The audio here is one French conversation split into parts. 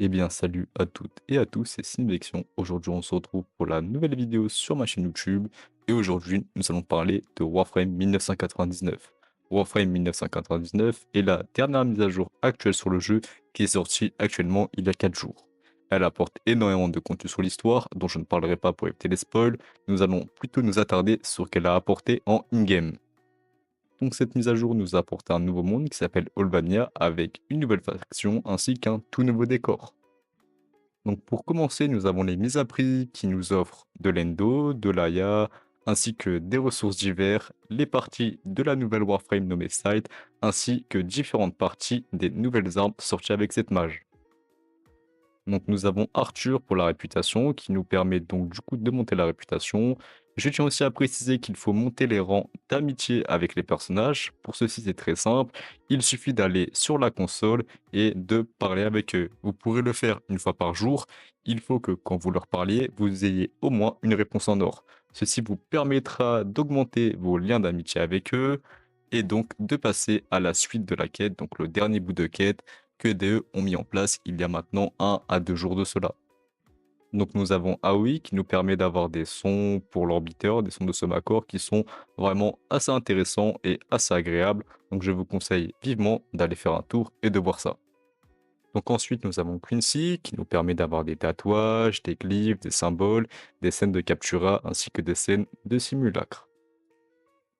Eh bien, salut à toutes et à tous, c'est Sinvection. Aujourd'hui, on se retrouve pour la nouvelle vidéo sur ma chaîne YouTube. Et aujourd'hui, nous allons parler de Warframe 1999. Warframe 1999 est la dernière mise à jour actuelle sur le jeu qui est sortie actuellement il y a 4 jours. Elle apporte énormément de contenu sur l'histoire, dont je ne parlerai pas pour éviter les spoils. Nous allons plutôt nous attarder sur ce qu'elle a apporté en in-game. Donc cette mise à jour nous a apporté un nouveau monde qui s'appelle Olvania avec une nouvelle faction ainsi qu'un tout nouveau décor. Donc pour commencer, nous avons les mises à prix qui nous offrent de l'Endo, de l'Aya, ainsi que des ressources diverses, les parties de la nouvelle Warframe nommée Sight, ainsi que différentes parties des nouvelles armes sorties avec cette mage. Donc nous avons Arthur pour la réputation, qui nous permet donc du coup de monter la réputation. Je tiens aussi à préciser qu'il faut monter les rangs d'amitié avec les personnages. Pour ceci, c'est très simple. Il suffit d'aller sur la console et de parler avec eux. Vous pourrez le faire une fois par jour. Il faut que quand vous leur parliez, vous ayez au moins une réponse en or. Ceci vous permettra d'augmenter vos liens d'amitié avec eux et donc de passer à la suite de la quête, donc le dernier bout de quête que DE ont mis en place il y a maintenant 1 à 2 jours de cela. Donc nous avons AOI qui nous permet d'avoir des sons pour l'orbiteur, des sons de Somacor qui sont vraiment assez intéressants et assez agréables. Donc je vous conseille vivement d'aller faire un tour et de voir ça. Donc ensuite nous avons Quincy qui nous permet d'avoir des tatouages, des glyphes, des symboles, des scènes de captura ainsi que des scènes de simulacre.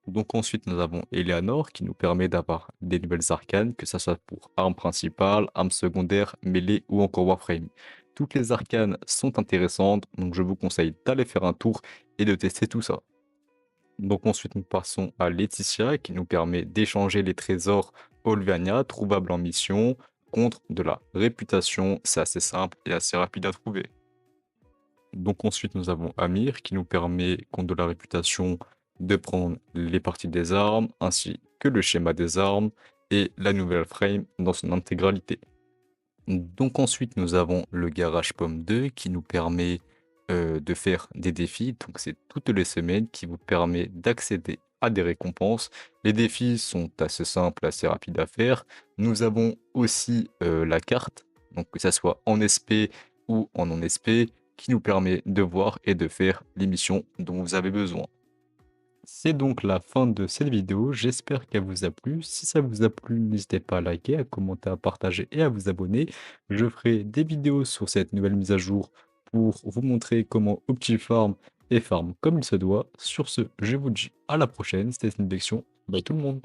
Donc ensuite, nous avons Eleanor qui nous permet d'avoir des nouvelles arcanes, que ça soit pour armes principales, armes secondaires, mêlée ou encore Warframe. Toutes les arcanes sont intéressantes, donc je vous conseille d'aller faire un tour et de tester tout ça. Donc ensuite, nous passons à Laetitia qui nous permet d'échanger les trésors Olvania trouvables en mission contre de la réputation. C'est assez simple et assez rapide à trouver. Donc ensuite, nous avons Amir qui nous permet, contre de la réputation, de prendre les parties des armes, ainsi que le schéma des armes et la nouvelle frame dans son intégralité. Donc ensuite, nous avons le Garage Pomme 2 qui nous permet de faire des défis. Donc c'est toutes les semaines qui vous permet d'accéder à des récompenses. Les défis sont assez simples, assez rapides à faire. Nous avons aussi la carte, donc que ça soit en SP ou en non SP, qui nous permet de voir et de faire les missions dont vous avez besoin. C'est donc la fin de cette vidéo, j'espère qu'elle vous a plu. Si ça vous a plu, n'hésitez pas à liker, à commenter, à partager et à vous abonner. Je ferai des vidéos sur cette nouvelle mise à jour pour vous montrer comment Optifarm et farm comme il se doit. Sur ce, je vous dis à la prochaine, c'était une Bye tout le monde.